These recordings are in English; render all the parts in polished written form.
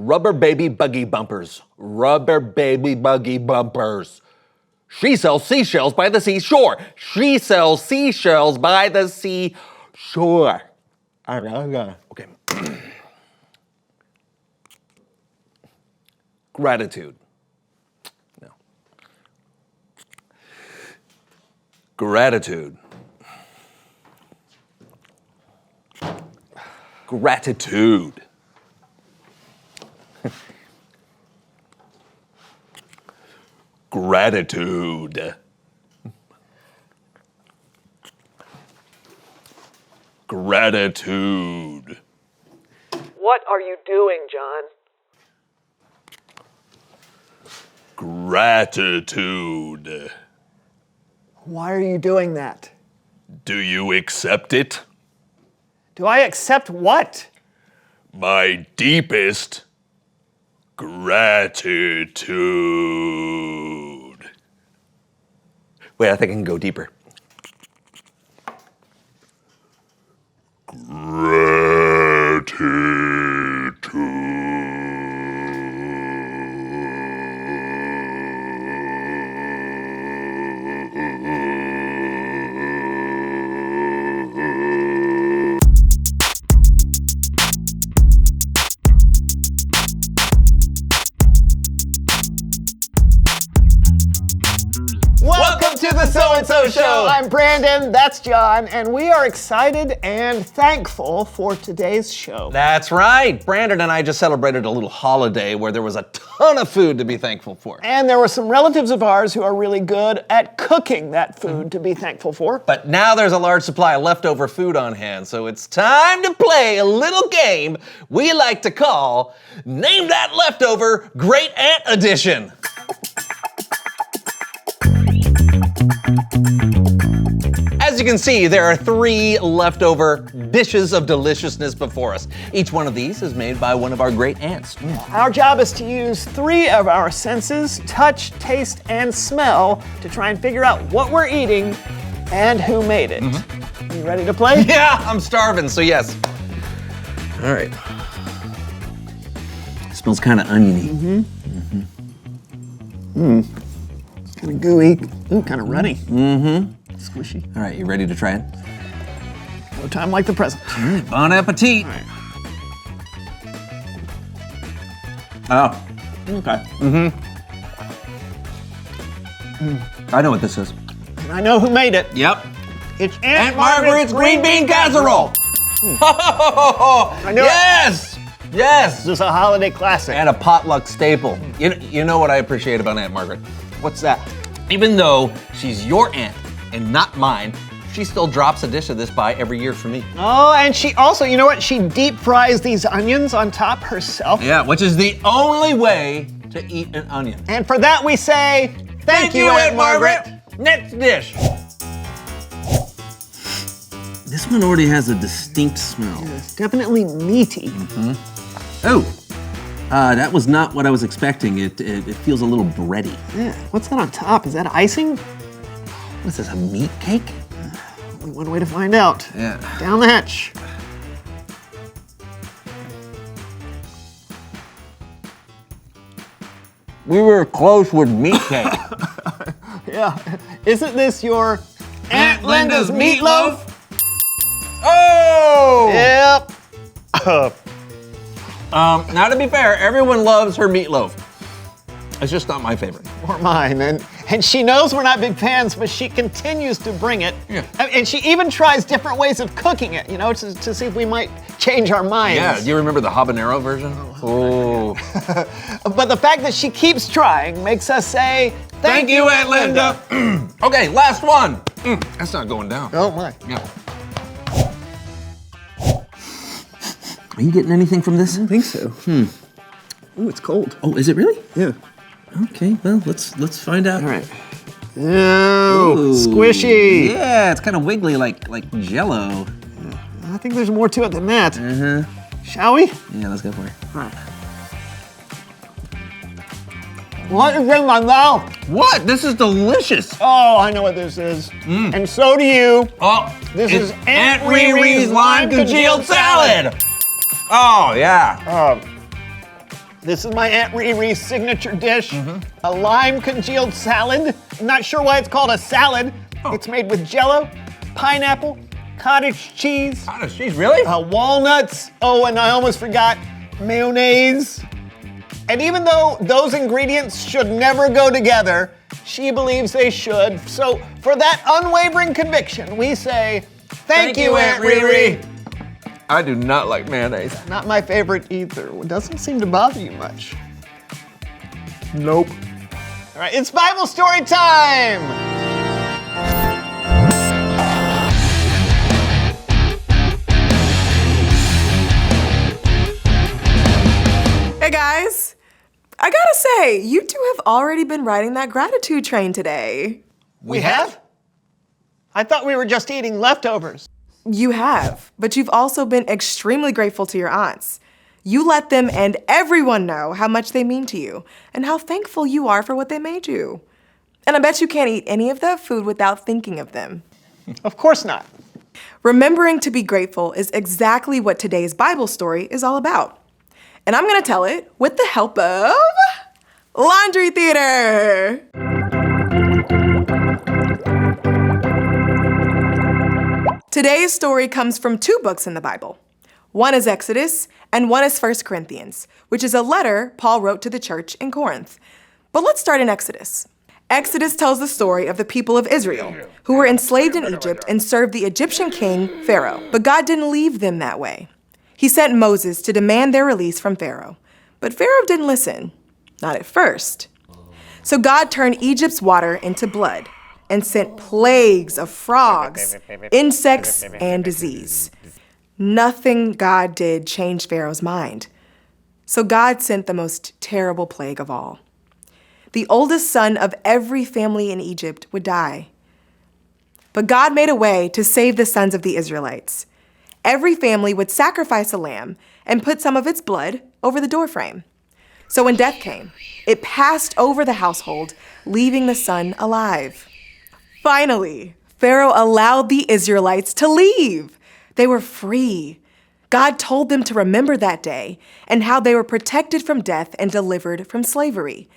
Rubber baby buggy bumpers. Rubber baby buggy bumpers. She sells seashells by the seashore. She sells seashells by the seashore. Okay. Gratitude. No. Gratitude. Gratitude. Gratitude. Gratitude. What are you doing, John? Gratitude. Why are you doing that? Do you accept it? Do I accept what? My deepest gratitude. Wait, I think I can go deeper. Welcome to the So-and-So Show. I'm Brandon, that's John, and we are excited and thankful for today's show. That's right. Brandon and I just celebrated a little holiday where there was a ton of food to be thankful for. And there were some relatives of ours who are really good at cooking that food to be thankful for. But now there's a large supply of leftover food on hand, so it's time to play a little game we like to call Name That Leftover Great Aunt Edition. As you can see, there are 3 leftover dishes of deliciousness before us. Each one of these is made by one of our great aunts. Our job is to use 3 of our senses, touch, taste, and smell, to try and figure out what we're eating and who made it. You ready to play? Yeah, I'm starving, so yes. All right. Smells kind of oniony. Kind of gooey. Ooh, kind of runny. Squishy. All right, you ready to try it? No time like the present. Bon appetit. All right. Oh, Okay. I know what this is. And I know who made it. Yep. It's Aunt Margaret's green bean casserole. I knew it. Yes. Yes. This is a holiday classic. And a potluck staple. You know what I appreciate about Aunt Margaret? What's that? Even though she's your aunt and not mine, she still drops a dish of this by every year for me. Oh, and she also, you know what? She deep fries these onions on top herself. Yeah, which is the only way to eat an onion. And for that we say, thank you, Aunt Margaret. Next dish. This one already has a distinct smell. It's definitely meaty. Oh, that was not what I was expecting. It feels a little bready. Yeah. What's that on top? Is that icing? What is this, a meat cake? Only one way to find out. Yeah. Down the hatch. We were close with meat cake. Yeah. Isn't this your Aunt Linda's meatloaf? Oh! Yep. Now to be fair, everyone loves her meatloaf. It's just not my favorite. Or mine. And she knows we're not big fans, but she continues to bring it. Yeah. And she even tries different ways of cooking it, you know, to see if we might change our minds. Yeah, do you remember the habanero version? Oh. But the fact that she keeps trying makes us say, Thank you, Aunt Linda. Okay, last one. That's not going down. Oh my. Yeah. Are you getting anything from this? I don't think so. Ooh, it's cold. Oh, is it really? Yeah. Okay, well, let's find out. All right. Ooh, squishy. Yeah, it's kind of wiggly like Jell-O. I think there's more to it than that. Shall we? Yeah, let's go for it. All right. What is in my mouth? What? This is delicious. Oh, I know what this is. And so do you. Oh, This it's is Aunt Riri's lime congealed salad. Oh, yeah. This is my Aunt Riri's signature dish, a lime congealed salad. I'm not sure why it's called a salad. It's made with Jell-O, pineapple, cottage cheese. Cottage cheese, really? Walnuts. Oh, and I almost forgot mayonnaise. And even though those ingredients should never go together, she believes they should. So for that unwavering conviction, we say, thank you, Aunt Riri. I do not like mayonnaise. Not my favorite either. It doesn't seem to bother you much. Nope. All right, it's Bible story time. Hey guys, I gotta say, you two have already been riding that gratitude train today. We have? I thought we were just eating leftovers. You have, but you've also been extremely grateful to your aunts. You let them and everyone know how much they mean to you and how thankful you are for what they made you. And I bet you can't eat any of that food without thinking of them. Of course not. Remembering to be grateful is exactly what today's Bible story is all about. And I'm gonna tell it with the help of Laundry Theater. Today's story comes from two books in the Bible. One is Exodus and one is 1 Corinthians, which is a letter Paul wrote to the church in Corinth. But let's start in Exodus. Exodus tells the story of the people of Israel who were enslaved in Egypt and served the Egyptian king, Pharaoh. But God didn't leave them that way. He sent Moses to demand their release from Pharaoh. But Pharaoh didn't listen, not at first. So God turned Egypt's water into blood and sent plagues of frogs, insects, and disease. Nothing God did changed Pharaoh's mind. So God sent the most terrible plague of all. The oldest son of every family in Egypt would die. But God made a way to save the sons of the Israelites. Every family would sacrifice a lamb and put some of its blood over the doorframe. So when death came, it passed over the household, leaving the son alive. Finally, Pharaoh allowed the Israelites to leave. They were free. God told them to remember that day and how they were protected from death and delivered from slavery.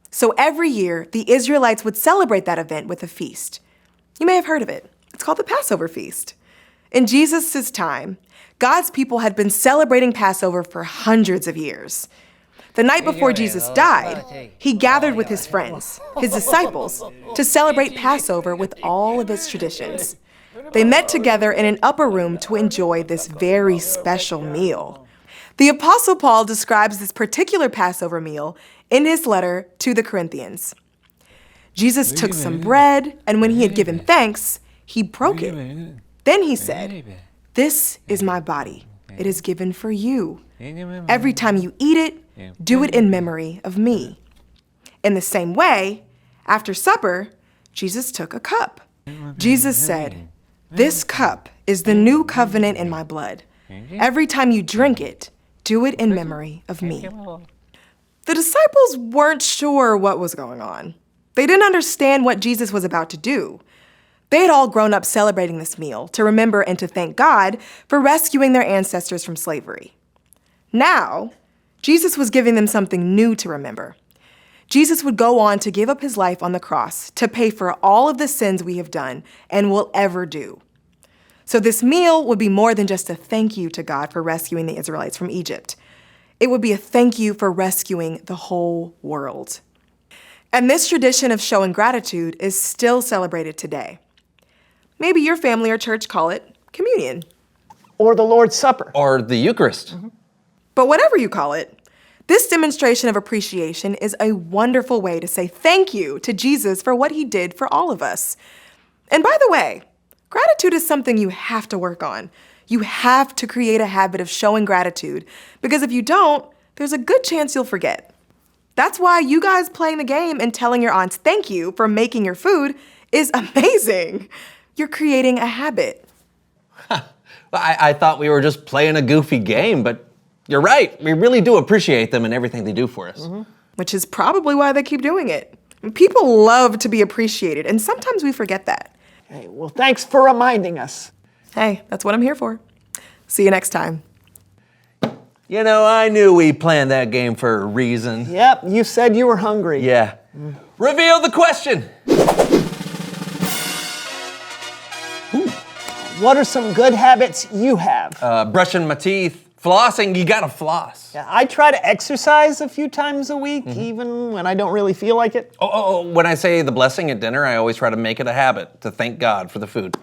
So every year, the Israelites would celebrate that event with a feast. You may have heard of it. It's called the Passover Feast. In Jesus' time, God's people had been celebrating Passover for hundreds of years. The night before Jesus died, he gathered with his friends, his disciples, to celebrate Passover with all of its traditions. They met together in an upper room to enjoy this very special meal. The Apostle Paul describes this particular Passover meal in his letter to the Corinthians. Jesus took some bread, and when he had given thanks, he broke it. Then he said, "This is my body. It is given for you. Every time you eat it, do it in memory of me." In the same way, after supper, Jesus took a cup. Jesus said, "This cup is the new covenant in my blood. Every time you drink it, do it in memory of me." The disciples weren't sure what was going on. They didn't understand what Jesus was about to do. They had all grown up celebrating this meal to remember and to thank God for rescuing their ancestors from slavery. Now, Jesus was giving them something new to remember. Jesus would go on to give up his life on the cross to pay for all of the sins we have done and will ever do. So this meal would be more than just a thank you to God for rescuing the Israelites from Egypt. It would be a thank you for rescuing the whole world. And this tradition of showing gratitude is still celebrated today. Maybe your family or church call it communion. Or the Lord's Supper. Or the Eucharist. But whatever you call it, this demonstration of appreciation is a wonderful way to say thank you to Jesus for what he did for all of us. And by the way, gratitude is something you have to work on. You have to create a habit of showing gratitude, because if you don't, there's a good chance you'll forget. That's why you guys playing the game and telling your aunts thank you for making your food is amazing. You're creating a habit. I thought we were just playing a goofy game, but you're right. We really do appreciate them and everything they do for us. Which is probably why they keep doing it. People love to be appreciated, and sometimes we forget that. Hey, well, thanks for reminding us. Hey, that's what I'm here for. See you next time. You know, I knew we planned that game for a reason. Yep, you said you were hungry. Yeah. Reveal the question. What are some good habits you have? Brushing my teeth, flossing, you gotta floss. Yeah, I try to exercise a few times a week, even when I don't really feel like it. When I say the blessing at dinner, I always try to make it a habit to thank God for the food.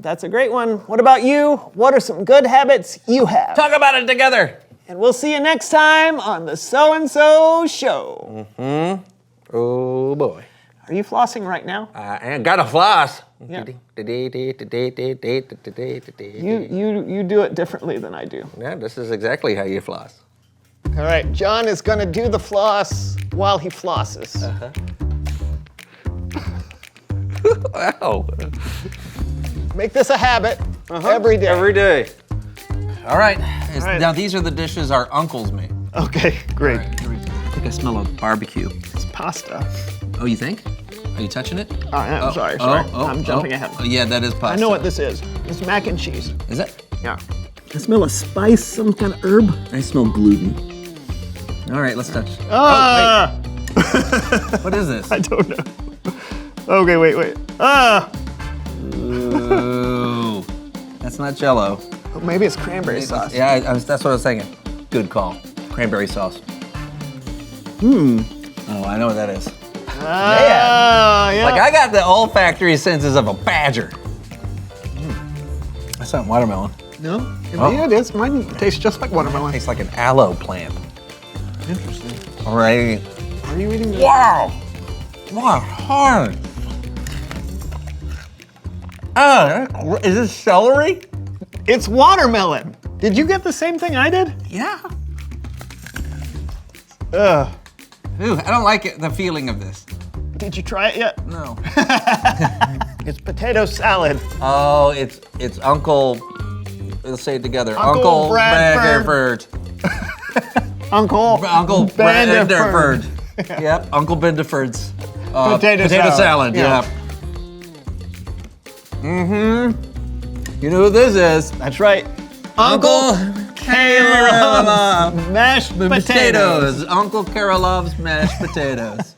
That's a great one. What about you? What are some good habits you have? Talk about it together. And we'll see you next time on the So-and-So Show. Oh boy. Are you flossing right now? I gotta floss. Yeah. Yeah, You do it differently than I do. this is exactly how you floss. All right, John is gonna do the floss while he flosses. Wow. Make this a habit every day. Every day. All right. right. Now these are the dishes our uncles made. Okay, great. I think I smell a barbecue. It's pasta. Oh, you think? Are you touching it? I'm sorry. I'm jumping ahead. Oh, yeah, that is pasta. I know what this is. It's mac and cheese. Is it? Yeah. I smell a spice, some kind of herb. I smell gluten. All right, let's touch. Ah! Wait. What is this? I don't know. Okay, wait. Ah! Ooh. That's not Jell-O. Maybe it's cranberry sauce. Yeah, that's what I was thinking. Good call. Cranberry sauce. Oh, I know what that is. Yeah. Like, I got the olfactory senses of a badger. That's not watermelon. No? Yeah, it is. Mine tastes just like watermelon. Tastes like an aloe plant. Interesting. Alrighty. Are you eating this? Wow! Wow, hard. Is this celery? It's watermelon. Did you get the same thing I did? Yeah. Ugh. Ooh, I don't like it, the feeling of this. Did you try it yet? No. It's potato salad. Oh, it's Uncle. Let's say it together. Uncle Bradford. Uncle Bradford. Yep, Uncle Bendeford's Potato salad. Yeah. Yep. You know who this is? That's right. Uncle Caleb's mashed potatoes. Uncle Karalov's mashed potatoes.